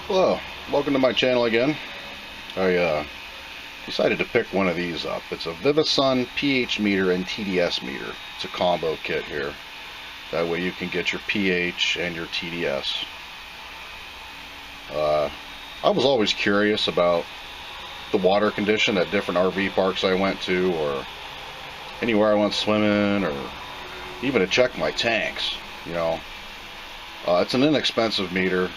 Hello, welcome to my channel again. I decided to pick one of these up. It's a VIVOSUN pH meter and TDS meter. It's a combo kit here. That way you can get your pH and your TDS. I was always curious about the water condition at different RV parks I went to, or anywhere I went swimming, or even to check my tanks. You know, it's an inexpensive meter.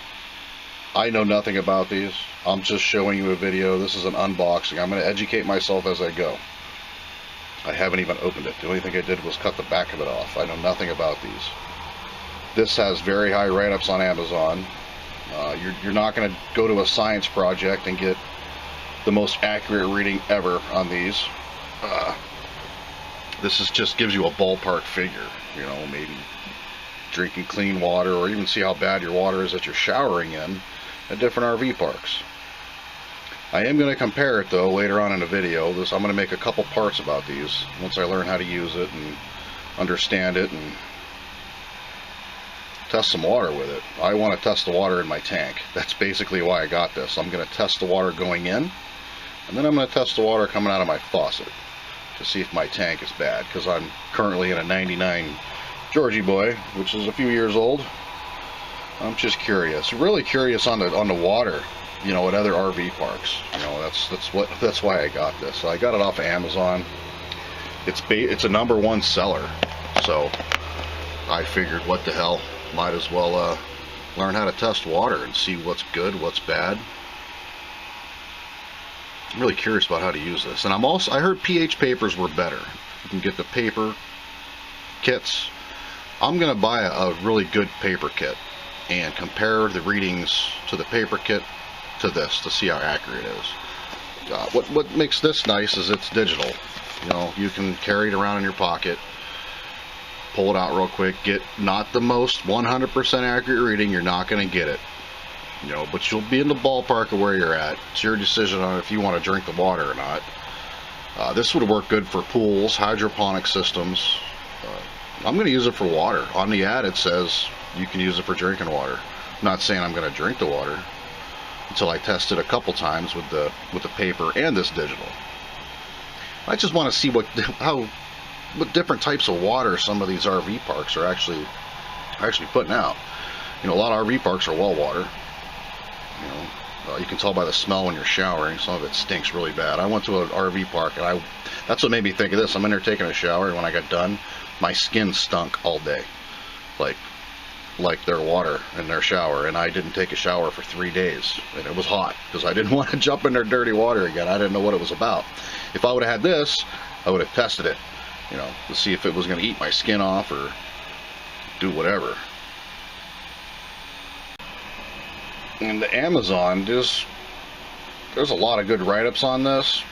I know nothing about these. I'm just showing you a video. This is an unboxing. I'm going to educate myself as I go. I haven't even opened it. The only thing I did was cut the back of it off. I know nothing about these. This has very high write-ups on Amazon. You're not going to go to a science project and get the most accurate reading ever on these. This is just gives you a ballpark figure. You know, maybe drinking clean water, or even see how bad your water is that you're showering in at different RV parks. I am going to compare it though later on in the video. I'm going to make a couple parts about these once I learn how to use it and understand it and test some water with it. I want to test the water in my tank. That's basically why I got this. I'm going to test the water going in, and then I'm going to test the water coming out of my faucet to see if my tank is bad, because I'm currently in a 99 Georgie boy, which is a few years old. I'm just curious, really curious on the water, you know, at other RV parks. You know, that's why I got this. So I got it off of Amazon. It's a #1 seller, so I figured, what the hell, might as well learn how to test water and see what's good, what's bad. I'm really curious about how to use this, and I heard pH papers were better. You can get the paper kits. I'm going to buy a really good paper kit and compare the readings to the paper kit to this to see how accurate it is. What makes this nice is it's digital. You know, you can carry it around in your pocket, pull it out real quick, get not the most 100% accurate reading. You're not going to get it, you know, but you'll be in the ballpark of where you're at. It's your decision on if you want to drink the water or not. This would work good for pools, hydroponic systems. I'm going to use it for water. On the ad it says you can use it for drinking water. I'm not saying I'm going to drink the water until I test it a couple times with the paper and this digital. I just want to see what different types of water some of these RV parks are actually putting out. You know, a lot of RV parks are well water. You know, you can tell by the smell when you're showering. Some of it stinks really bad. I went to an RV park, and that's what made me think of this. I'm in there taking a shower, and when I got done, my skin stunk all day, like their water in their shower. And I didn't take a shower for 3 days, and it was hot because I didn't want to jump in their dirty water again. I didn't know what it was about. If I would have had this, I would have tested it, you know, to see if it was going to eat my skin off or do whatever. And the Amazon, there's a lot of good write-ups on this.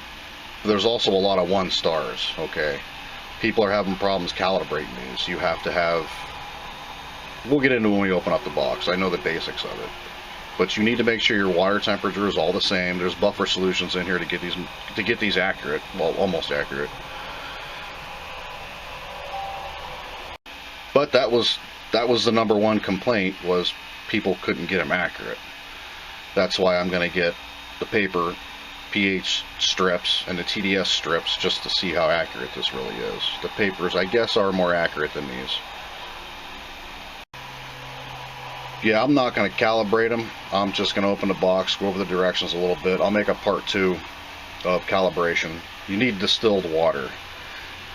There's also a lot of 1 stars. Okay, people are having problems calibrating these. You have to have, we'll get into when we open up the box. I know the basics of it, but you need to make sure your water temperature is all the same. There's buffer solutions in here to get these accurate, well, almost accurate. But that was the #1 complaint, was people couldn't get them accurate. That's why I'm going to get the paper pH strips and the TDS strips, just to see how accurate this really is. The papers, I guess, are more accurate than these. Yeah, I'm not going to calibrate them. I'm just going to open the box, go over the directions a little bit. I'll make a part 2 of calibration. You need distilled water.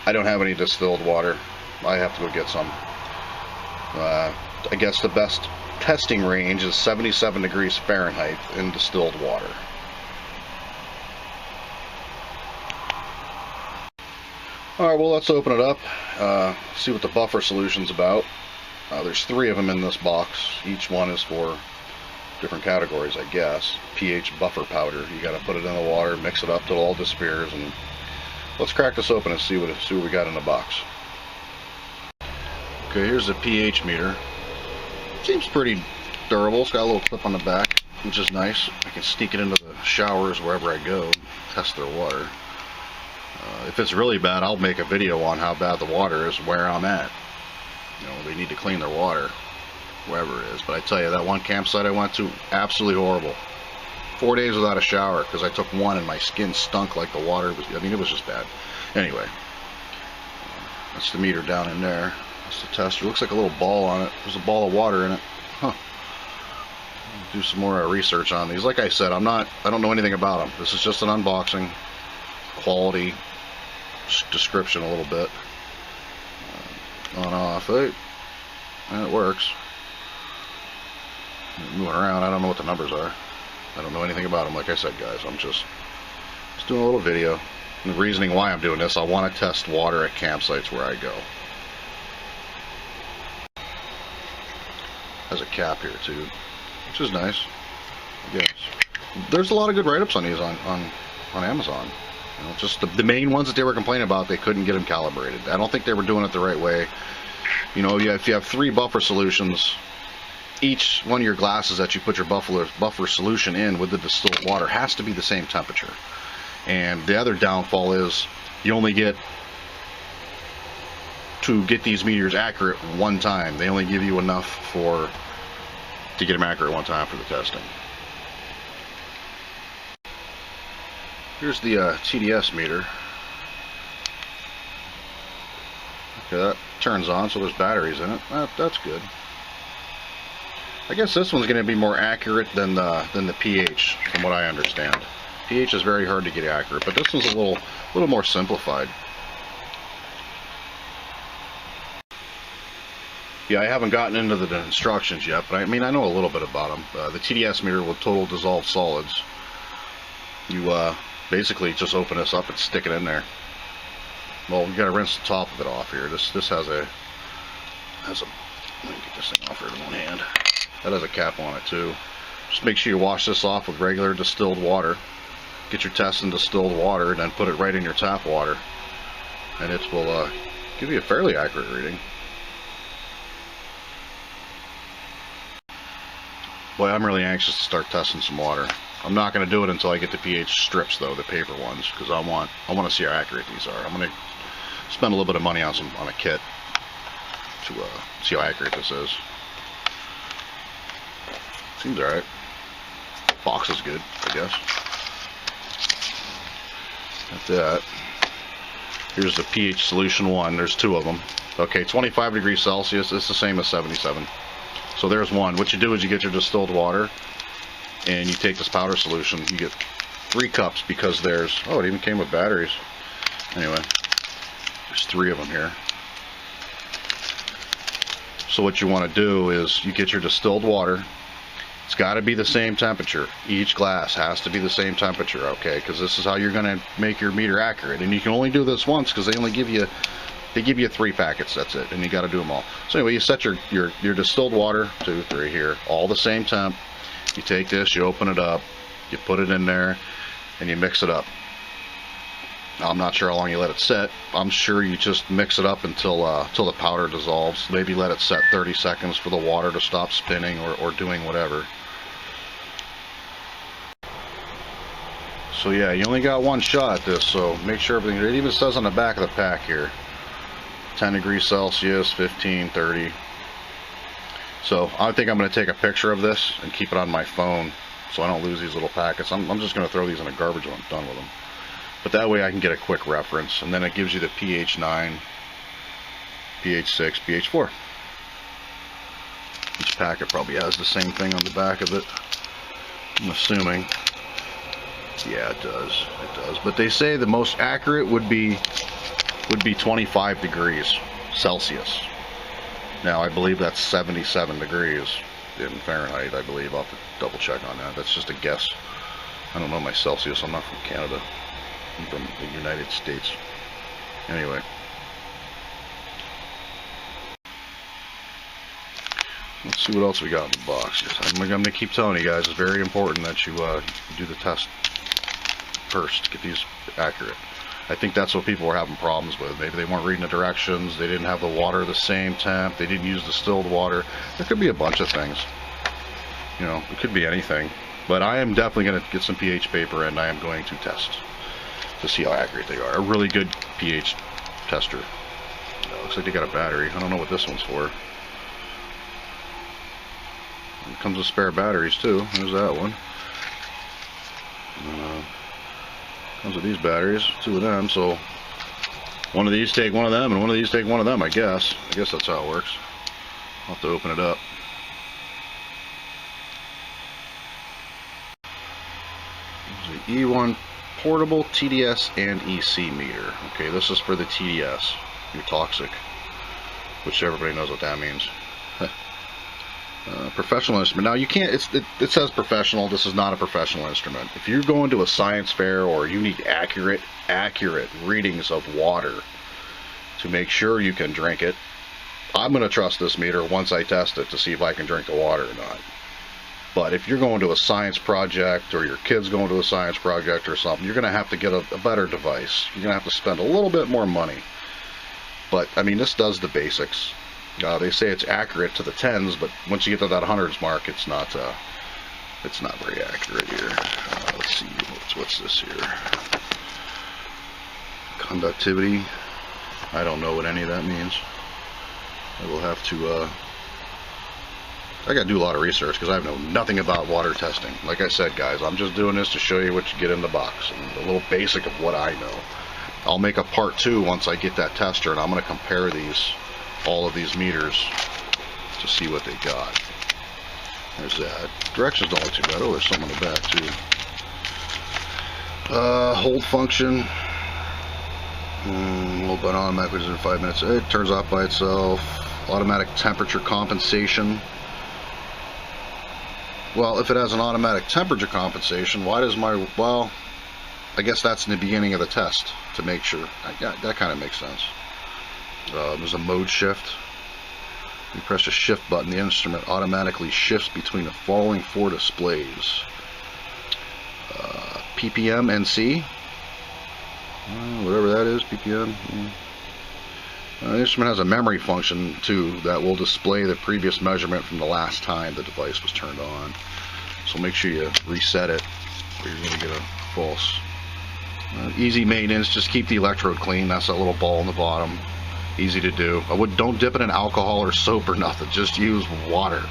I don't have any distilled water. I have to go get some. I guess the best testing range is 77 degrees Fahrenheit in distilled water. Alright, well, let's open it up, see what the buffer solution's about. There's 3 of them in this box. Each one is for different categories, I guess. pH buffer powder. You got to put it in the water, mix it up till it all disappears, and let's crack this open and see what we got in the box. Okay, here's the pH meter. Seems pretty durable. It's got a little clip on the back, which is nice. I can sneak it into the showers wherever I go, test their water. If it's really bad, I'll make a video on how bad the water is where I'm at. You know, they need to clean their water. wherever it is. But I tell you, that one campsite I went to, absolutely horrible. 4 days without a shower because I took one and my skin stunk like the water was. I mean, it was just bad. Anyway, that's the meter down in there. That's the tester. Looks like a little ball on it. There's a ball of water in it. Huh. Do some more research on these. Like I said, I don't know anything about them. This is just an unboxing, quality description a little bit. On off, hey, and it works. Moving around, I don't know what the numbers are. I don't know anything about them. Like I said, guys, I'm just doing a little video. And the reasoning why I'm doing this, I want to test water at campsites where I go. Has a cap here too, which is nice. I guess there's a lot of good write-ups on these on Amazon. You know, just the main ones that they were complaining about, they couldn't get them calibrated. I don't think they were doing it the right way. You know, if you have 3 buffer solutions, each one of your glasses that you put your buffer solution in with the distilled water has to be the same temperature. And the other downfall is you only get to get these meters accurate one time. They only give you enough to get them accurate one time for the testing. Here's the TDS meter. Okay, that turns on, so there's batteries in it. That's good. I guess this one's going to be more accurate than the pH, from what I understand. pH is very hard to get accurate, but this one's a little more simplified. Yeah, I haven't gotten into the instructions yet, but I mean, I know a little bit about them. The TDS meter with total dissolved solids. You basically just open this up and stick it in there. Well, you got to rinse the top of it off here. This has a let me get this thing off here in one hand. That has a cap on it too. Just make sure you wash this off with regular distilled water. Get your test in distilled water and then put it right in your tap water, and it will give you a fairly accurate reading. Boy, I'm really anxious to start testing some water. I'm not going to do it until I get the pH strips, though, the paper ones, because I want to see how accurate these are. I'm going to spend a little bit of money on a kit to see how accurate this is. Seems alright. Box is good, I guess. Got that. Here's the pH solution 1. There's 2 of them. Okay, 25 degrees Celsius. It's the same as 77. So there's one. What you do is you get your distilled water and you take this powder solution. You get 3 cups because there's, oh, it even came with batteries. Anyway, there's 3 of them here. So what you want to do is you get your distilled water. It's got to be the same temperature. Each glass has to be the same temperature, okay? Because this is how you're going to make your meter accurate. And you can only do this once because they only give you 3 packets. That's it, and you got to do them all. So anyway, you set your distilled water, 2, 3 here, all the same temp. You take this, you open it up, you put it in there, and you mix it up. Now, I'm not sure how long you let it set. I'm sure you just mix it up until the powder dissolves. Maybe let it set 30 seconds for the water to stop spinning or doing whatever. So yeah, you only got one shot at this, so make sure everything, it even says on the back of the pack here, 10 degrees Celsius, 15, 30. So I think I'm going to take a picture of this and keep it on my phone so I don't lose these little packets. I'm just going to throw these in the garbage when I'm done with them. But that way I can get a quick reference, and then it gives you the pH 9, pH 6, pH 4. Each packet probably has the same thing on the back of it, I'm assuming. Yeah, it does. It does. But they say the most accurate would be 25 degrees Celsius. Now, I believe that's 77 degrees in Fahrenheit, I believe. I'll have to double check on that. That's just a guess. I don't know my Celsius. I'm not from Canada. I'm from the United States. Anyway. Let's see what else we got in the box. I'm going to keep telling you guys, it's very important that you do the test first to get these accurate. I think that's what people were having problems with. Maybe they weren't reading the directions, they didn't have the water the same temp, they didn't use distilled water. There could be a bunch of things. You know, it could be anything. But I am definitely going to get some pH paper and I am going to test to see how accurate they are. A really good pH tester. Looks like they got a battery. I don't know what this one's for. It comes with spare batteries too. There's that one. Comes with these batteries, 2 of them, so one of these take one of them and one of these take one of them, I guess. I guess that's how it works. I'll have to open it up. There's the E1 portable TDS and EC meter. Okay, this is for the TDS, your toxic, which everybody knows what that means. Professional instrument. Now you can't, it says professional. This is not a professional instrument. If you're going to a science fair or you need accurate readings of water to make sure you can drink it, I'm going to trust this meter once I test it to see if I can drink the water or not. But if you're going to a science project or your kid's going to a science project or something, you're going to have to get a better device. You're going to have to spend a little bit more money. But I mean, this does the basics. They say it's accurate to the 10s, but once you get to that 100s mark, it's not very accurate here. Let's see, what's this here? Conductivity. I don't know what any of that means. I will have to. I got to do a lot of research because I know nothing about water testing. Like I said, guys, I'm just doing this to show you what you get in the box and a little basic of what I know. I'll make a part 2 once I get that tester, and I'm going to compare all of these meters to see what they got. There's that. Directions don't look too bad. Oh, there's some on the back too. Hold function. Hold button automatically in 5 minutes. It turns off by itself. Automatic temperature compensation. Well, if it has an automatic temperature compensation, why does well, I guess that's in the beginning of the test to make sure. That kind of makes sense. There's a mode shift. You press the shift button, the instrument automatically shifts between the following 4 displays. ppm NC, whatever that is, ppm. The instrument has a memory function too that will display the previous measurement from the last time the device was turned on. So make sure you reset it or you're going to get a false. Easy maintenance, just keep the electrode clean. That's that little ball in the bottom. Easy to do. Don't dip it in alcohol or soap or nothing. Just use water.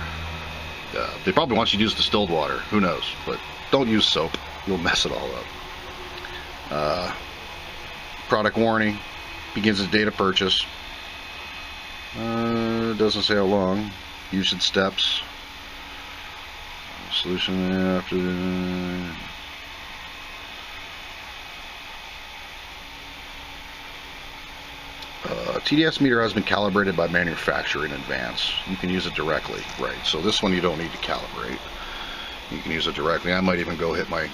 They probably want you to use distilled water. Who knows? But don't use soap. You'll mess it all up. Product warning. Begins the date of purchase. It doesn't say how long. Usage steps. Solution after the... TDS meter has been calibrated by manufacturer in advance. You can use it directly, right? So this one you don't need to calibrate. You can use it directly. I might even go hit my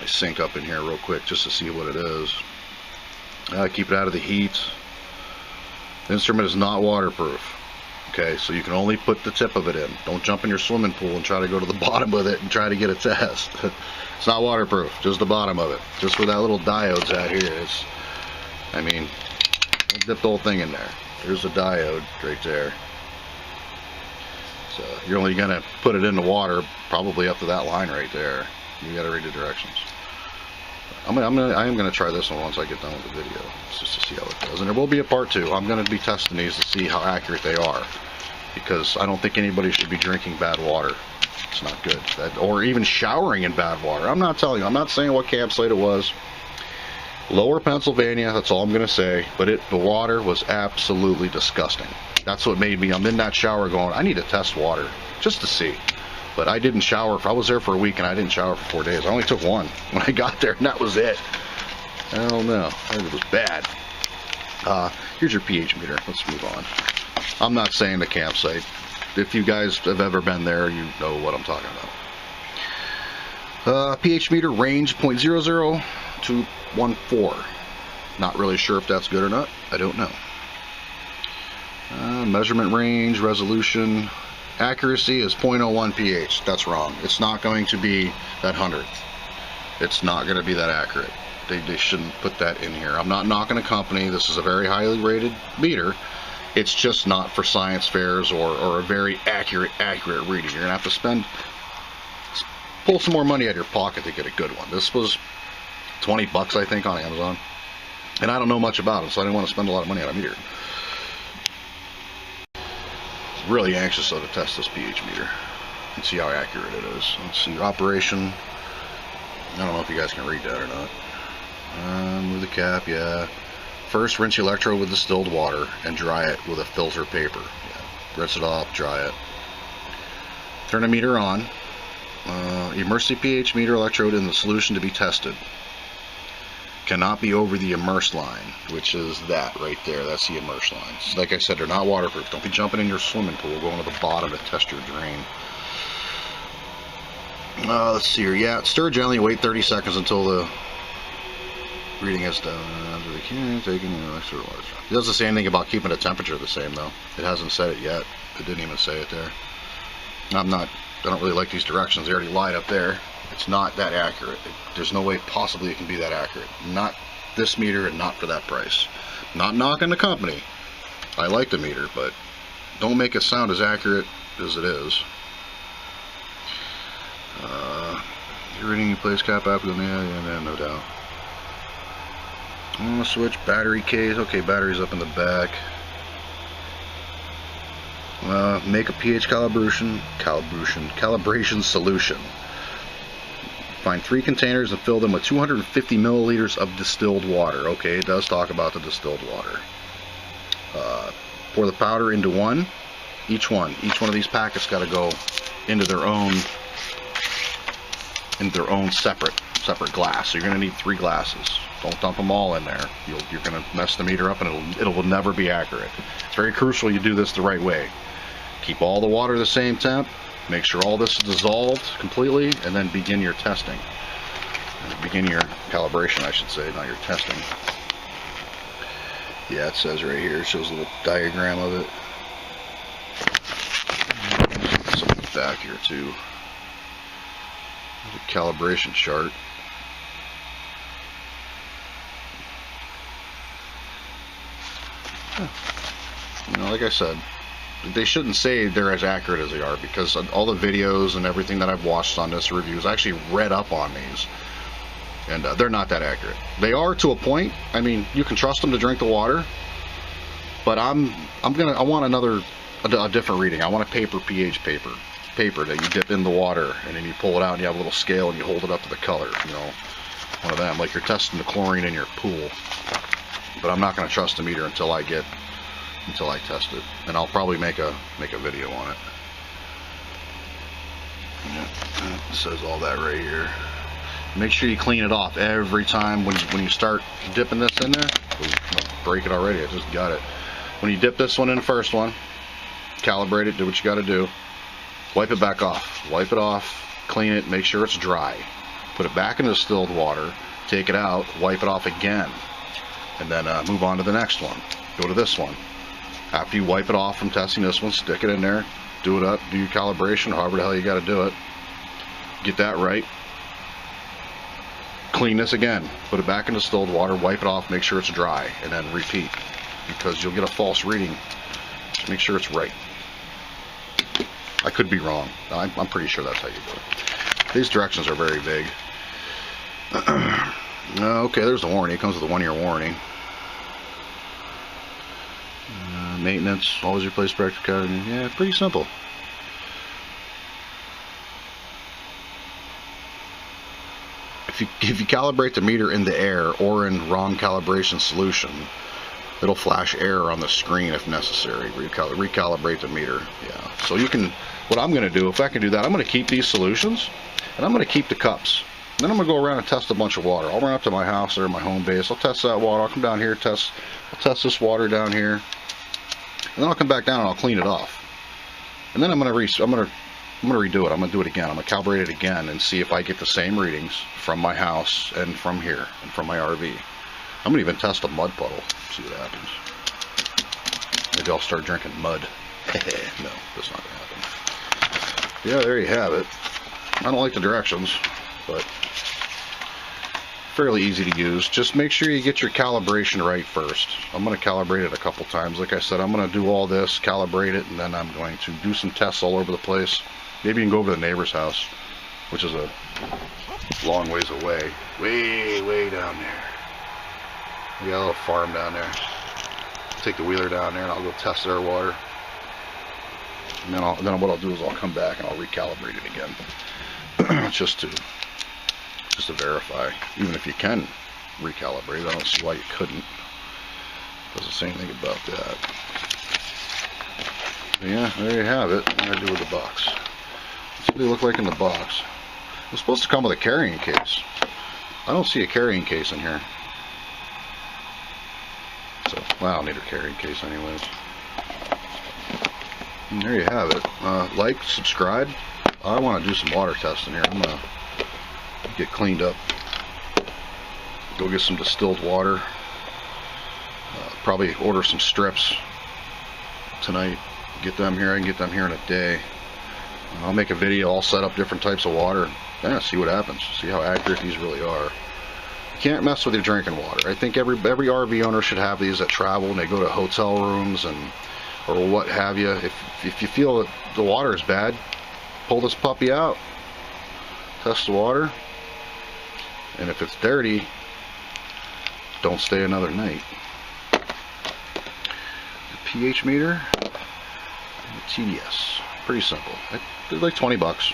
sink up in here real quick just to see what it is. Keep it out of the heat. The instrument is not waterproof. Okay, so you can only put the tip of it in. Don't jump in your swimming pool and try to go to the bottom with it and try to get a test. It's not waterproof, just the bottom of it. Just where that little diode's at here. I mean, don't dip the whole thing in there. There's a diode right there. So you're only going to put it in the water probably up to that line right there. You got to read the directions. I am going to try this one once I get done with the video, just to see how it does. And there will be a part 2. I'm going to be testing these to see how accurate they are, because I don't think anybody should be drinking bad water. It's not good. Or even showering in bad water. I'm not telling you. I'm not saying what campsite it was. Lower Pennsylvania, that's all I'm going to say, but the water was absolutely disgusting. That's what made me, I'm in that shower going, I need to test water, just to see. But I didn't shower, I was there for a week and I didn't shower for 4 days. I only took one when I got there, and that was it. Hell no, it was bad. Here's your pH meter, let's move on. I'm not saying the campsite. If you guys have ever been there, you know what I'm talking about. pH meter range 0.00 to 1.4. Not really sure if that's good or not. I don't know. Measurement range, resolution, accuracy is 0.01 pH. That's wrong. It's not going to be that 100th. It's not going to be that accurate. They shouldn't put that in here. I'm not knocking a company. This is a very highly rated meter. It's just not for science fairs or a very accurate reading. You're going to have to pull some more money out of your pocket to get a good one. This was 20 bucks, I think, on Amazon. And I don't know much about it, so I didn't want to spend a lot of money on a meter. really anxious though to test this pH meter and see how accurate it is. Let's see, operation. I don't know if you guys can read that or not. Move the cap, yeah. First, rinse your electrode with distilled water and dry it with a filter paper. Yeah. Rinse it off, dry it. Turn the meter on. Immerse the pH meter electrode in the solution to be tested. Cannot be over the immerse line, which is that right there. That's the immerse line. So like I said, they're not waterproof. Don't be jumping in your swimming pool, going to the bottom to test your drain. Let's see here. Yeah, stir gently. Wait 30 seconds until the reading is done. It doesn't say anything about keeping the temperature the same though. It hasn't said it yet. It didn't even say it there. I don't really like these directions. They already lied up there. It's not that accurate. There's no way possibly it can be that accurate. Not this meter and not for that price. Not knocking the company. I like the meter, but don't make it sound as accurate as it is. You're reading your place cap after the yeah, no doubt. Switch battery case. Okay, battery's up in the back. Make a pH calibration solution. Find 3 containers and fill them with 250 milliliters of distilled water. Okay, it does talk about the distilled water. Pour the powder into one. Each one of these packets got to go into their own separate glass. So you're going to need 3 glasses. Don't dump them all in there. You're going to mess the meter up, and it will never be accurate. It's very crucial you do this the right way. Keep all the water the same temp. Make sure all this is dissolved completely, and then begin your testing. Begin your calibration, I should say, not your testing. Yeah, it says right here. It shows a little diagram of it. Something back here too. There's a calibration chart. You know, like I said, they shouldn't say they're as accurate as they are, because all the videos and everything that I've watched on this reviews, I actually read up on these, and they're not that accurate. They are to a point. I mean, you can trust them to drink the water, but I want a different reading. I want a pH paper that you dip in the water, and then you pull it out and you have a little scale and you hold it up to the color, you know, one of them, like you're testing the chlorine in your pool. But I'm not going to trust the meter until I test it, and I'll probably make a video on it. Yeah, it says all that right here. Make sure you clean it off every time when you start dipping this in there. I'll break it already. I just got it. When you dip this one in the first one, calibrate it. Do what you got to do. Wipe it back off. Wipe it off. Clean it. Make sure it's dry. Put it back in distilled water. Take it out. Wipe it off again, and then move on to the next one. Go to this one. After you wipe it off from testing this one, stick it in there, do it up, do your calibration, however the hell you got to do it. Get that right. Clean this again, put it back in distilled water, wipe it off, make sure it's dry, and then repeat, because you'll get a false reading. Just make sure it's right. I could be wrong. I'm pretty sure that's how you do it. These directions are very vague. Okay, there's the warranty. It comes with a 1-year warranty. Maintenance, always replace practice code. Yeah, pretty simple. If you calibrate the meter in the air or in wrong calibration solution, it'll flash error on the screen if necessary. Recalibrate the meter. Yeah. So you can. What I'm going to do, if I can do that, I'm going to keep these solutions, and I'm going to keep the cups. Then I'm going to go around and test a bunch of water. I'll run up to my house or my home base. I'll test that water. I'll come down here, I'll test this water down here, and then I'll come back down and I'll clean it off. And then I'm going to redo it. I'm going to do it again. I'm going to calibrate it again and see if I get the same readings from my house and from here and from my RV. I'm going to even test a mud puddle. See what happens. Maybe I'll start drinking mud. No, that's not going to happen. Yeah, there you have it. I don't like the directions, but fairly easy to use. Just make sure you get your calibration right first. I'm going to calibrate it a couple times. Like I said, I'm going to do all this, calibrate it, and then I'm going to do some tests all over the place. Maybe you can go over to the neighbor's house, which is a long ways away. Way down there. We got a little farm down there. Take the wheeler down there and I'll go test their water. And then what I'll do is I'll come back and I'll recalibrate it again, just to verify. Even if you can recalibrate, I don't see why you couldn't. Doesn't say anything about that. But yeah, there you have it. What do I do with the box? That's what they look like in the box. It's supposed to come with a carrying case. I don't see a carrying case in here. So, well, I don't need a carrying case anyways. And there you have it. Like, subscribe. I want to do some water testing here. I'm going to get cleaned up. Go get some distilled water. Probably order some strips tonight. Get them here. I can get them here in a day. I'll make a video. I'll set up different types of water. Yeah, see what happens. See how accurate these really are. You can't mess with your drinking water. I think every RV owner should have these that travel and they go to hotel rooms or what have you. If you feel that the water is bad, pull this puppy out. Test the water. And if it's dirty, don't stay another night. The pH meter and the TDS. Pretty simple. They're like 20 bucks.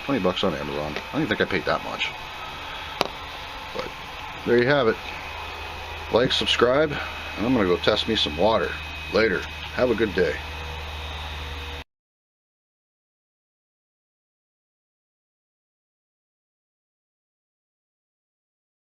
20 bucks on Amazon. I don't even think I paid that much. But there you have it. Like, subscribe, and I'm going to go test me some water. Later. Have a good day.